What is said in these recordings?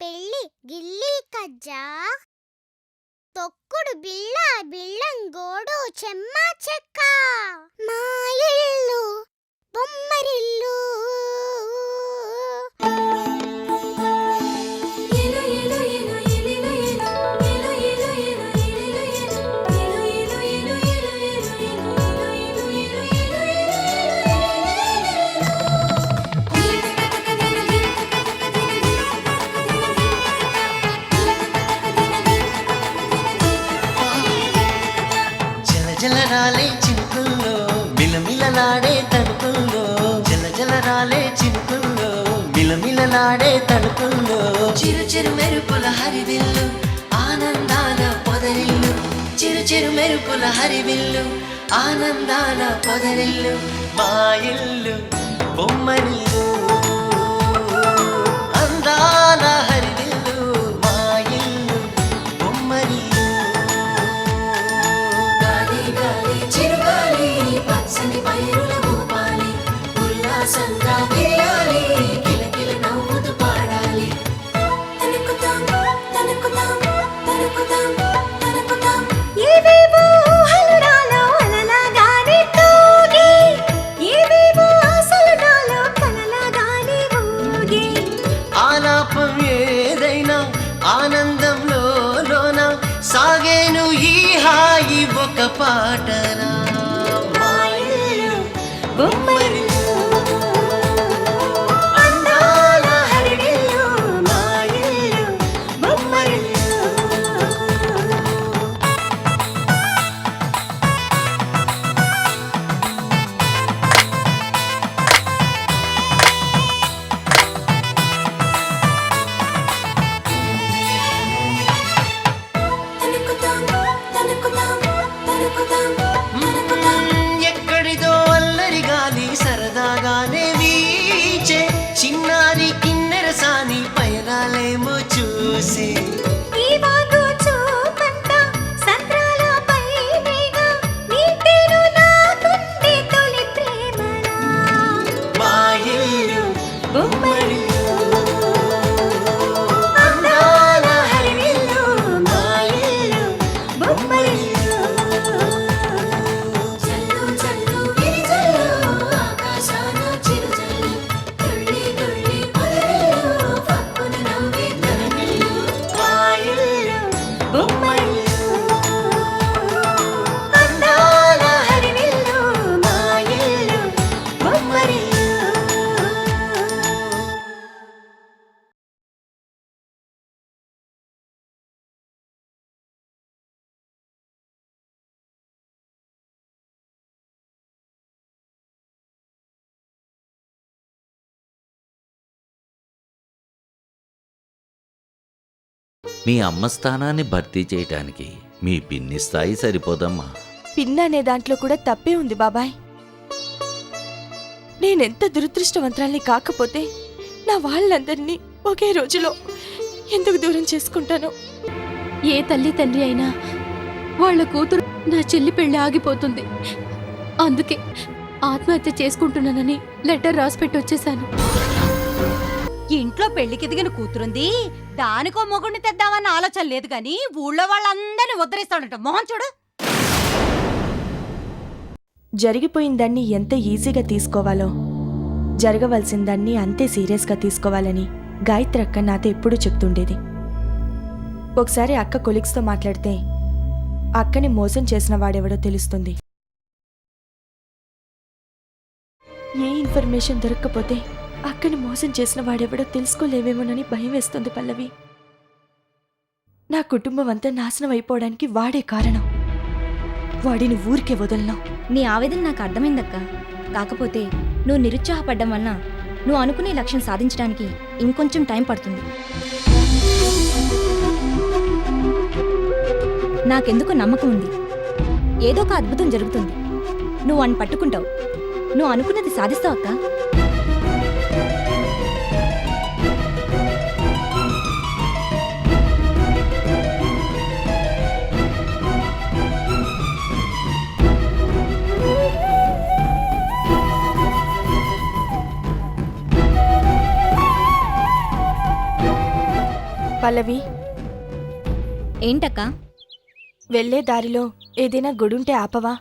పెళ్ళి గిల్లీ కజ్జా తొక్కుడు బిళ్ళ బిళ్ళంగోడు చెమ్మ చెక్క మా ఇల్లు బొమ్మరిల్లు జలరాలే చినుకుల్లో మిలమిలలాడే తడుకుల్లో జలరాలే చినుకుల్లో మిలమిలలాడే తడుకుల్లో చిరు చిరు మెరుపుల హరివిల్లు ఆనందాల పొదరిల్లు చిరు చిరు మెరుపుల హరివిల్లు ఆనందాల పొదరిల్లు మా ఇల్లు బొమ్మరిల్లు అందాల హరివిల్లు మా ఇల్లు బొమ్మరిల్లు పైరుల ఊపాలి ఉల్లాసంగా వేయాలి కిలకిల నవ్వుతూ పాడాలి తనుకుతాం తనుకుతాం తనుకుతాం తనుకుతాం ఏవేవో ఊహలు నాలో అలలాగానే తూగి ఏవేవో ఆశలు నాలో కలలాగానే ఊగి ఆలాపం ఏదైనా ఆనందంలో లోన సాగేను ఈ హాయి ఒక పాటనా అందాల హరివిల్లు మా ఇల్లు బొమ్మరిల్లు తనుకుతాం తనుకుతాం తనుకుతాం సరదాగానే వీచే చిన్నారి కిన్నెరసాని పయనాలేమో చూసి మా ఇల్లు బొమ్మరిల్లు అందాల హరివిల్లు మా ఇల్లు బొమ్మరిల్లు మీ అమ్మ స్థానాన్ని భర్తీ చేయటానికి మీ పిన్ని స్థాయి సరిపోదమ్మా. పిన్న అనే దాంట్లో కూడా తప్పే ఉంది బాబాయ్. నేనెంత దురదృష్టవంతురాల్ని కాకపోతే నా వాళ్ళందరినీ ఒకే రోజులో ఎందుకు దూరం చేసుకుంటాను? ఏ తల్లి తండ్రి అయినా వాళ్ళ కూతురు నా చెల్లి పెళ్లి ఆగిపోతుంది, అందుకే ఆత్మహత్య చేసుకుంటున్నానని లెటర్ రాసిపెట్టి వచ్చేసాను. ఇంట్లో పెళ్లికి దిగిన కూతురుంది, దానికో మొగుడిని తెద్దామన్న ఆలోచన లేదు గాని ఊళ్ళో వాళ్ళందరినీ ఉద్ధరిస్తాడంట. మోహన్ చూడు. జరిగిపోయిన దాన్ని ఎంత ఈజీగా తీసుకోవాలో జరగవలసిన దాన్ని అంతే సీరియస్గా తీసుకోవాలని గాయత్రి అక్క నాతో ఎప్పుడూ చెప్తుండేది. ఒకసారి అక్క కొలీగ్స్తో మాట్లాడితే అక్కని మోసం చేసిన వాడెవడో తెలుస్తుంది. ఏ ఇన్ఫర్మేషన్ దొరక్కపోతే అక్కని మోసం చేసిన వాడెవడో తెలుసుకోలేవేమోనని భయం వేస్తుంది పల్లవి. నా కుటుంబం అంతా నాశనం అయిపోవడానికి వాడే కారణం. వాడిని ఊరికే వదలను. నీ ఆవేదన నాకు అర్థమైందక్క. కాకపోతే నువ్వు నిరుత్సాహపడ్డం వల్ల నువ్వు అనుకునే లక్ష్యం సాధించడానికి ఇంకొంచెం టైం పడుతుంది. నాకెందుకు నమ్మకం ఉంది, ఏదో ఒక అద్భుతం జరుగుతుంది. నువ్వు వాణ్ణి పట్టుకుంటావు, నువ్వు అనుకున్నది సాధిస్తావు అక్క. పల్లవి, ఏంటక్కా? వెళ్ళే దారిలో ఏదైనా గుడుంటే ఆపవా?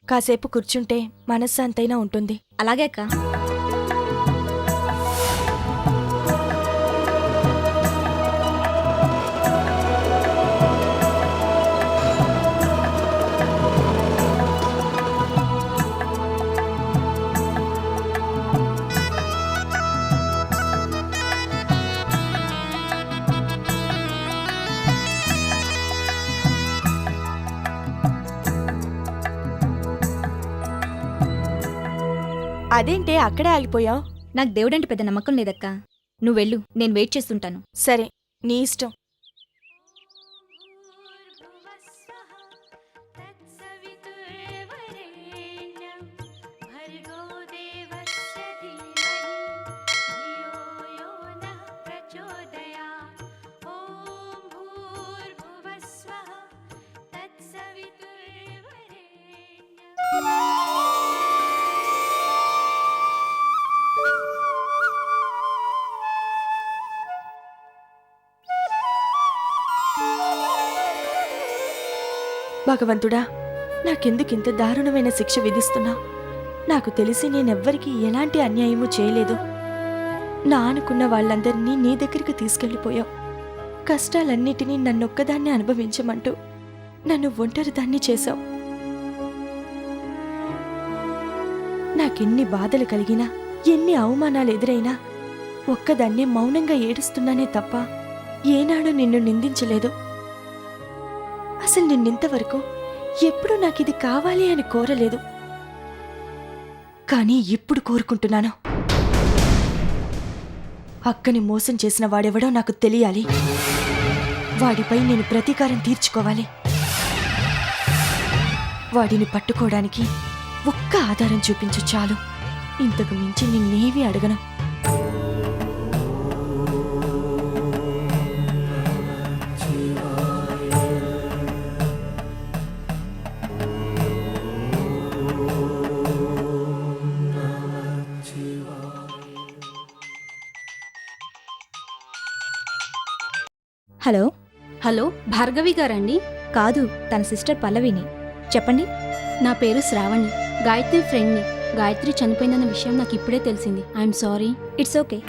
కాసేపు కూర్చుంటే మనశ్శాంతైనా ఉంటుంది. అలాగే అక్క. అదేంటే అక్కడే ఆగిపోయావు? నాకు దేవుడంటే పెద్ద నమ్మకం లేదక్కా. నువ్వు వెళ్ళు, నేను వెయిట్ చేస్తుంటాను. సరే, నీ ఇష్టం. భగవంతుడా, నాకెందుకింత దారుణమైన శిక్ష విధిస్తున్నా? నాకు తెలిసి నేనెవ్వరికీ ఎలాంటి అన్యాయమూ చేయలేదు. నా అనుకున్న వాళ్ళందరినీ నీ దగ్గరికి తీసుకెళ్ళిపోయావు. కష్టాలన్నిటినీ నన్నొక్కదాన్ని అనుభవించమంటూ నన్ను ఒంటరిదాన్ని చేశావు. నాకెన్ని బాధలు కలిగినా, ఎన్ని అవమానాలు ఎదురైనా ఒక్కదాన్నే మౌనంగా ఏడుస్తున్నానే తప్ప ఏనాడు నిన్ను నిందించలేదు. అసలు నిన్నింతవరకు ఎప్పుడూ నాకిది కావాలి అని కోరలేదు. కానీ ఇప్పుడు కోరుకుంటున్నాను. అక్కని మోసం చేసిన వాడెవడో నాకు తెలియాలి. వాడిపై నేను ప్రతీకారం తీర్చుకోవాలి. వాడిని పట్టుకోవడానికి ఒక్క ఆధారం చూపించు చాలు. ఇంతకు మించి నిన్నేమీ అడగను. హలో. హలో, భార్గవి గారండి? కాదు, తన సిస్టర్ పల్లవిని. చెప్పండి. నా పేరు శ్రావణి, గాయత్రి ఫ్రెండ్ని. గాయత్రి చనిపోయిందన్న విషయం నాకు ఇప్పుడే తెలిసింది. I'm sorry. It's okay.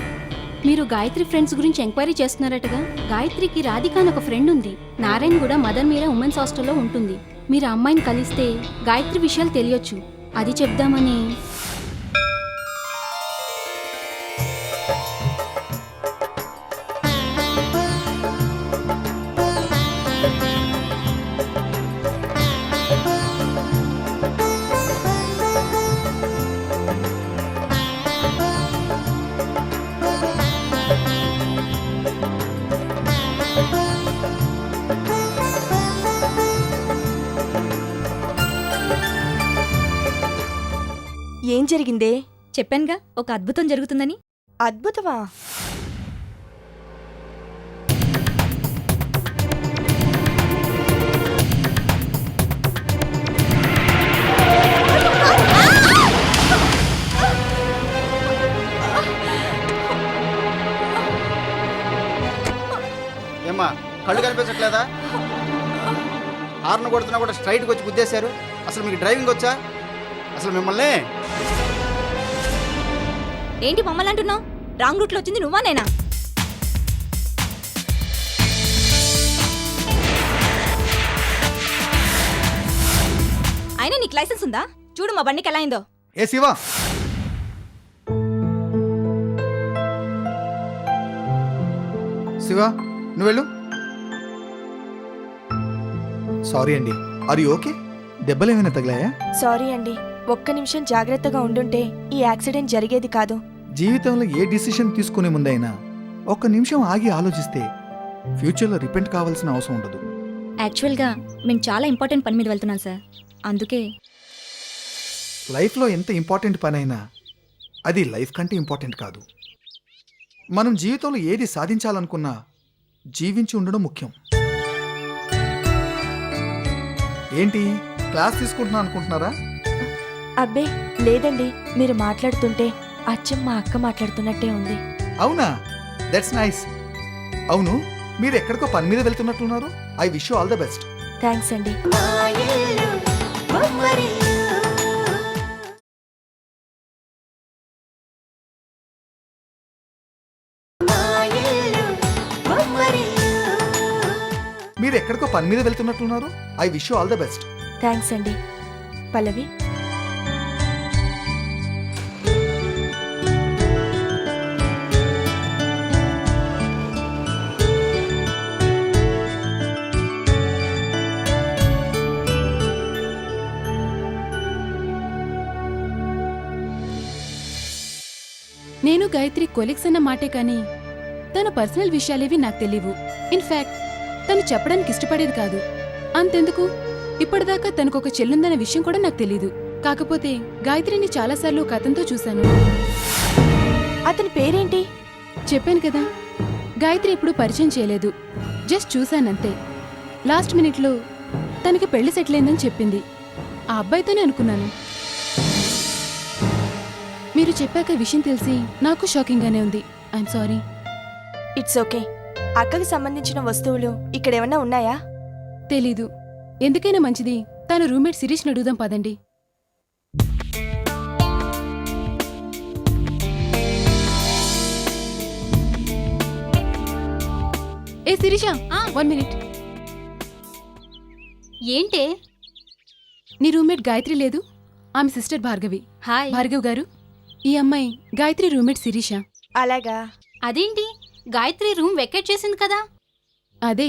మీరు గాయత్రి ఫ్రెండ్స్ గురించి ఎంక్వైరీ చేస్తున్నారటగా? గాయత్రికి రాధిక అని ఒక ఫ్రెండ్ ఉంది. నారాయణ్ కూడా మదర్ మీరా ఉమెన్స్ హాస్టల్లో ఉంటుంది. మీరు ఆ అమ్మాయిని కలిస్తే గాయత్రి విషయాలు తెలియొచ్చు. అది చెప్దామని. ఏం జరిగిందే? చెప్పానుగా, ఒక అద్భుతం జరుగుతుందని. అద్భుతమా? ఏమ్మా, కళ్ళు కనిపించట్లేదా? హార్న్ కొడుతున్నా కూడా స్ట్రైట్కి వచ్చి గుద్దేశారు. అసలు మీకు డ్రైవింగ్ వచ్చా? అసలు మిమ్మల్ని ఏంటి మమ్మల్ని అంటున్నావు? రాంగ్ రూట్లో వచ్చింది నువ్వా నేనా? అయినా నీకు లైసెన్స్ ఉందా? చూడు మా బండికి ఎలా అయిందో. ఏ శివా, శివా నువ్వు వెళ్ళు. సారీ అండి. Are you okay? దెబ్బలేమైనా తగిలాయా? సారీ అండి. ఒక్క నిమిషం జాగ్రత్తగా ఉండుంటే ఈ యాక్సిడెంట్ జరిగేది కాదు. జీవితంలో ఏ డిసిషన్ తీసుకునే ముందైనా ఒక్క నిమిషం ఆగి ఆలోచిస్తే ఫ్యూచర్లో రిపెంట్ కావాల్సిన అవసరం ఉండదు. యాక్చువల్గా మేము చాలా ఇంపార్టెంట్ పని మీద వెళ్తున్నాం సార్. అందుకే. లైఫ్లో ఎంత ఇంపార్టెంట్ పని అయినా అది లైఫ్ కంటే ఇంపార్టెంట్ కాదు. మనం జీవితంలో ఏది సాధించాలనుకున్నా జీవించి ఉండడం ముఖ్యం. ఏంటి క్లాస్ తీసుకుంటున్నా అనుకుంటున్నారా? అబ్బే లేదండి, మీరు మాట్లాడుతుంటే అచ్చం మా అక్క మాట్లాడుతున్నట్టే ఉంది. అవునా? That's nice. అవును, మీరు ఎక్కడికో పని మీద వెళ్తున్నట్లున్నారు. I wish you all the best. Thanks అండి. మా ఇల్లు బొమ్మరిల్లు. మా ఇల్లు బొమ్మరిల్లు. మీరు ఎక్కడికో పని మీద వెళ్తున్నట్లున్నారు. I wish you all the best. Thanks అండి. పల్లవి, నేను గాయత్రి కొలీగ్స్ అన్న మాటే కానీ తన పర్సనల్ విషయాలేవి నాకు తెలియవు. ఇన్ఫాక్ట్ తను చెప్పడానికి ఇష్టపడేది కాదు. అంతెందుకు, ఇప్పటిదాకా తనకొక చెల్లుందన్న విషయం కూడా నాకు తెలీదు. కాకపోతే గాయత్రిని చాలాసార్లు ఒక అతనితో చూశాను. అతని పేరేంటి? చెప్పాను కదా, గాయత్రి ఎప్పుడూ పరిచయం చేయలేదు, జస్ట్ చూశానంతే. లాస్ట్ మినిట్లో తనకి పెళ్లి సెటిల్ అయిందని చెప్పింది. ఆ అబ్బాయితోనే అనుకున్నాను. మీరు చెప్పాక విషయం తెలిసి నాకు షాకింగ్గానే ఉంది. I'm sorry. It's okay. అక్కకి సంబంధించిన వస్తువులు ఇక్కడేమన్నా ఉన్నాయా? తెలీదు. ఎందుకైనా మంచిది తన రూమ్మేట్ శిరీష్ని అడుగుదాం పదండి. ఏ శిరీష, 1 మినిట్. ఏంటే? నీ రూమ్మేట్ గాయత్రి లేదు, ఆమె సిస్టర్ భార్గవి. హాయ్. భార్గవ్ గారు, ఈ అమ్మాయి గాయత్రి రూమ్మేట్ శిరీష. అలాగా? అదేంటి, గాయత్రి రూమ్ వెకేట్ చేసింది కదా? అదే,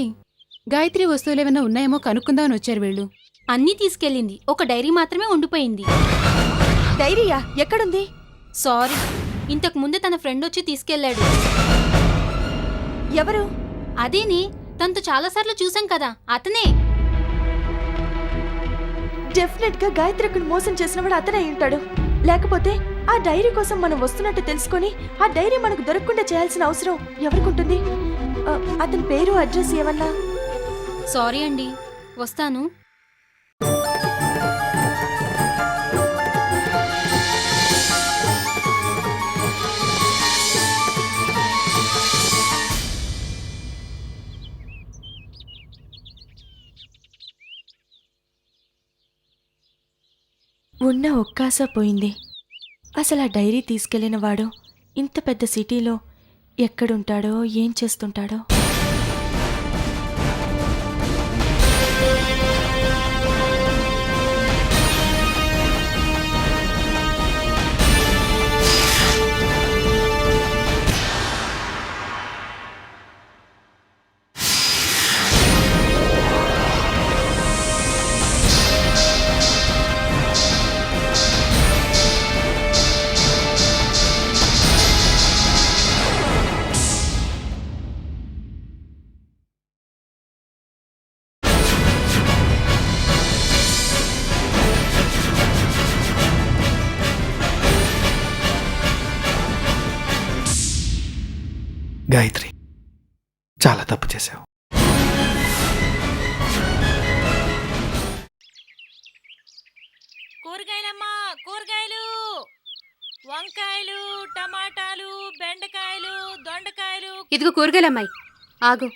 గాయత్రి వస్తువులేమన్నా ఉన్నాయేమో కనుక్కుందామని వచ్చారు వీళ్ళు. అన్నీ తీసుకెళ్ళింది, ఒక డైరీ మాత్రమే ఉండిపోయింది. డైరీయా? ఎక్కడుంది? సారీ, ఇంతకు ముందే తన ఫ్రెండ్ వచ్చి తీసుకెళ్లాడు. ఎవరు? అదేనే, తనతో చాలాసార్లు చూసాం కదా, అతనే. డెఫినెట్ గా గాయత్రి అక్కడ మోసం చేసినవాడు అతనే అయి ఉంటాడు. లేకపోతే ఆ డైరీ కోసం మనం వస్తున్నట్టు తెలుసుకొని ఆ డైరీ మనకు దొరకకుండా చేయాల్సిన అవసరం ఎవరికుంటుంది? అతని పేరు, అడ్రస్ ఏమన్నా? సారీ అండి, వస్తాను. ఉన్న ఒక్కాస పోయింది. అసలు ఆ డైరీ తీసుకెళ్లిన వాడు ఇంత పెద్ద సిటీలో ఎక్కడుంటాడో, ఏం చేస్తుంటాడో? గాయత్రి, చాలా తప్పు చేశావు. కూరగాయలమ్మా, కూరగాయలు, వంకాయలు, టమాటాలు, బెండకాయలు, దొండకాయలు. ఇదిగో కూరగాయలమ్మాయి, ఆగు.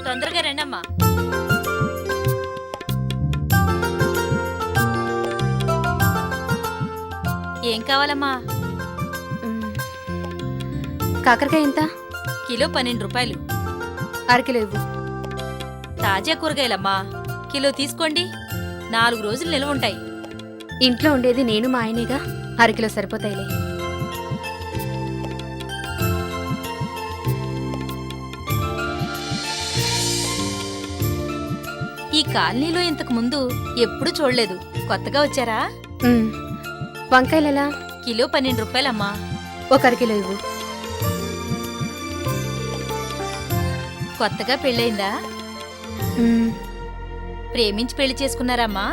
తొందరగా రండమ్మా. ఏం కావాలమ్మా? కాకరకాయ ఎంత? కిలో 12 రూపాయలు. అరకిలో ఇవ్వు. తాజా కూరగాయలమ్మా, కిలో తీసుకోండి, 4 రోజులు నిల్వ ఉంటాయి. ఇంట్లో ఉండేది నేను మా ఆయనేగా, అరకిలో సరిపోతాయిలే. ఈ కాలనీలో ఇంతకు ముందు ఎప్పుడూ చూడలేదు, కొత్తగా వచ్చారా? వంకాయలెలా? కిలో 12 రూపాయలమ్మా. ఒక అరకిలో ఇవ్వు. కొత్తగా పెళ్ళయిందా? ప్రేమించి పెళ్లి చేసుకున్నారమ్మా?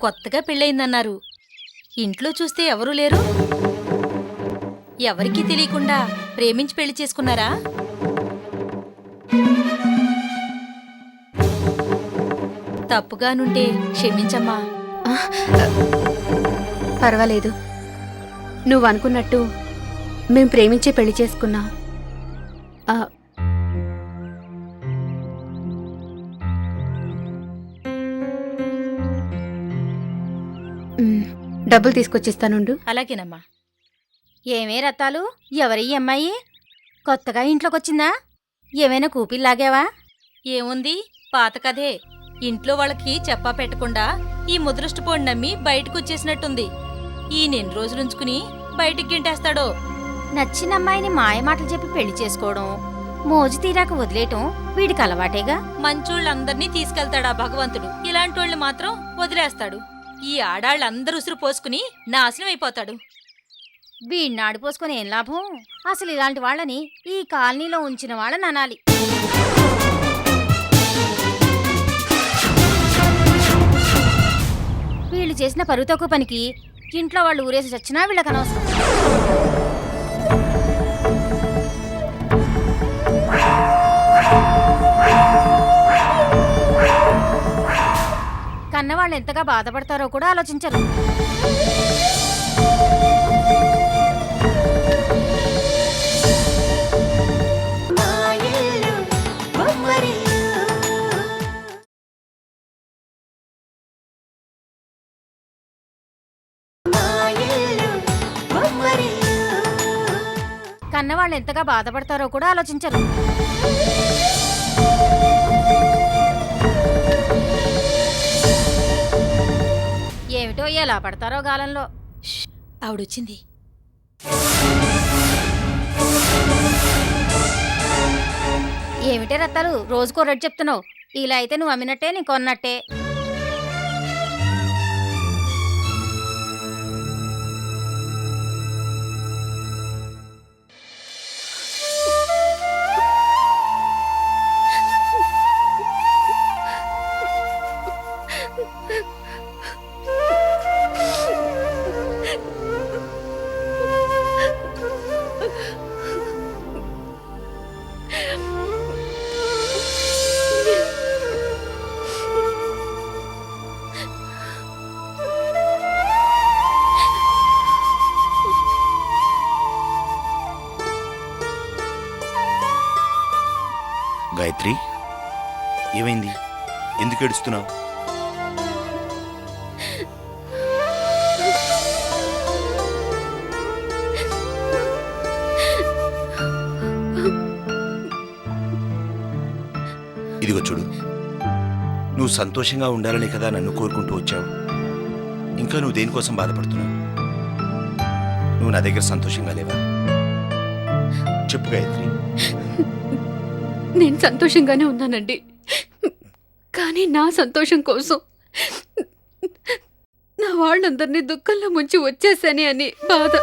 కొత్తగా పెళ్ళయిందన్నారు, ఇంట్లో చూస్తే ఎవరూ లేరు. ఎవరికీ తెలియకుండా ప్రేమించి పెళ్లి చేసుకున్నారా? తప్పుగానుంటే క్షమించమ్మా. పర్వాలేదు, నువ్వు అనుకున్నట్టు మేం ప్రేమించే పెళ్లి చేసుకున్నాం. ఆ, డబ్బులు తీసుకొచ్చిస్తానుండు. అలాగేనమ్మా. ఏమే రత్తాలు, ఎవరి ఈ అమ్మాయి? కొత్తగా ఇంట్లోకొచ్చిందా? ఏమైనా కూపిల్లాగావా? ఏముంది, పాత కథే. ఇంట్లో వాళ్ళకి చెప్పా పెట్టకుండా ఈ ముద్రష్టపోండి నమ్మి బయటకొచ్చేసినట్టుంది. ఈ 2 రోజులుంచుకుని బయటికి గింటేస్తాడో. నచ్చిన అమ్మాయిని మాయమాటలు చెప్పి పెళ్లి చేసుకోవడం, మోజు తీరాక వదిలేయటం వీడికి అలవాటేగా. మంచోళ్ళందర్నీ తీసుకెళ్తాడా భగవంతుడు, ఇలాంటోళ్ళు మాత్రం వదిలేస్తాడు. ఈ ఆడాళ్ళందరూ ఉసురు పోసుకుని నాశనం అయిపోతాడు. వీడిని ఆడిపోసుకొని ఏం లాభం? అసలు ఇలాంటి వాళ్ళని ఈ కాలనీలో ఉంచిన వాళ్ళని అనాలి. వీళ్ళు చేసిన పరువు తక్కువ పనికి ఇంట్లో వాళ్ళు ఊరేసి చచ్చినా వీళ్ళకి అనవసరం. కన్నవాళ్ళు ఎంతగా బాధపడతారో కూడా ఆలోచించరు. మా ఇల్లు బొమ్మరిల్లు. మా ఇల్లు బొమ్మరిల్లు. కన్నవాళ్ళు ఎంతగా బాధపడతారో కూడా ఆలోచించరు. ఏమిటో ఎలా పడతారో గాలంలో. ఆవిడొచ్చింది. ఏమిటే రత్తాలు, రోజుకో రేటు చెప్తున్నావు. ఇలా అయితే నువ్వు అమ్మినట్టే, నీ కొన్నట్టే. గాయత్రి, ఏమైంది? ఎందుకు ఏడుస్తున్నావు? ఇదిగో చూడు, నువ్వు సంతోషంగా ఉండాలనే కదా నన్ను కోరుకుంటూ వచ్చావు. ఇంకా నువ్వు దేనికోసం బాధపడుతున్నావు? నువ్వు నా దగ్గర సంతోషంగా లేవా? చెప్పు గాయత్రి. నేను సంతోషంగానే ఉన్నానండి, కానీ నా సంతోషం కోసం నా వాళ్ళందరినీ దుఃఖంలో ముంచి వచ్చేసాని అని బాధ,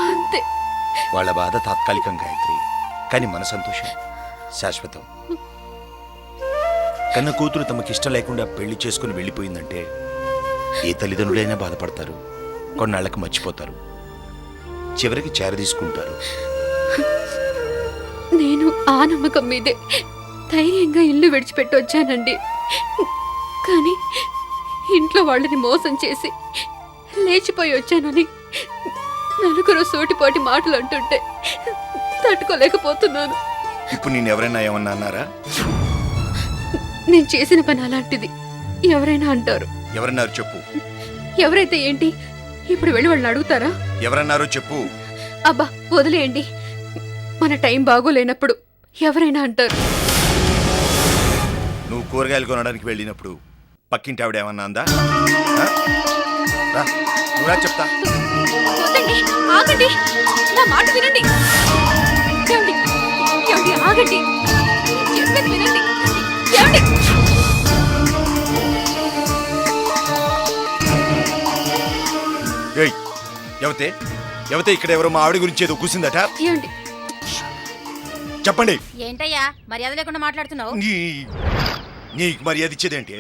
అంతే. వాళ్ళ బాధ తాత్కాలికం గాయత్రి, కానీ మన సంతోషం శాశ్వతం. కన్న కూతురు తమకిష్టం లేకుండా పెళ్లి చేసుకుని వెళ్ళిపోయిందంటే ఏ తల్లిదండ్రులైనా బాధపడతారు, కొన్నాళ్లకు మర్చిపోతారు, చివరికి చేరదీసుకుంటారు. నేను ఆ నమ్మకం మీదే ధైర్యంగా ఇల్లు విడిచిపెట్టి వచ్చానండి. కానీ ఇంట్లో వాళ్ళని మోసం చేసి లేచిపోయి వచ్చానని నలుగురు సోటిపోటి మాటలు అంటుంటే తట్టుకోలేకపోతున్నాను. ఇప్పుడు నేను ఎవరైనా ఏమన్నా అన్నారా? నేను చేసిన పని అలాంటిది, ఎవరైనా అంటారు. ఎవరన్నారు చెప్పు. ఎవరైతే ఏంటి, ఇప్పుడు వెళ్ళి వాళ్ళని అడుగుతారా? ఎవరన్నారో చెప్పు. అబ్బా వదిలేయండి, మన టైం బాగోలేనప్పుడు ఎవరైనా అంటారు. నువ్వు కూరగాయలు కొనడానికి వెళ్ళినప్పుడు పక్కింటి ఆవిడ ఏమన్నా అందా? నువ్వురా చెప్తా. వద్దండి, ఆగండి, నా మాట వినండి. ఏమండి, ఏమండి, ఆగండి, చెప్పేది వినండి. ఏమండి, ఎవతే ఎవతే ఇక్కడ ఎవరో మా ఆవిడ గురించి ఏదో కూసిందట. ఏమండి, చెప్పండి. ఏంటయ్యా మర్యాద లేకుండా మాట్లాడుతున్నావు? నీకు మర్యాద ఇచ్చేదేంటి?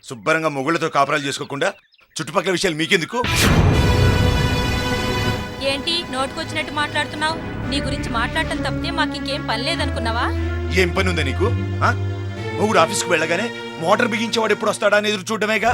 శుభ్రంగా మొగుళ్లతో కాపురాలు చేసుకోకుండా చుట్టుపక్కల విషయాలు మీకెందుకు? ఏంటి నోటుకొచ్చినట్టు మాట్లాడుతున్నావు? నీ గురించి మాట్లాడటం తప్పితే మాకింకేం పని లేదనుకున్నావా? ఏం పని ఉందా నీకు? మొగుడు ఆఫీస్కి వెళ్ళగానే మోటార్ బిగించేవాడు ఎప్పుడు వస్తాడా అని ఎదురు చూడడమేగా.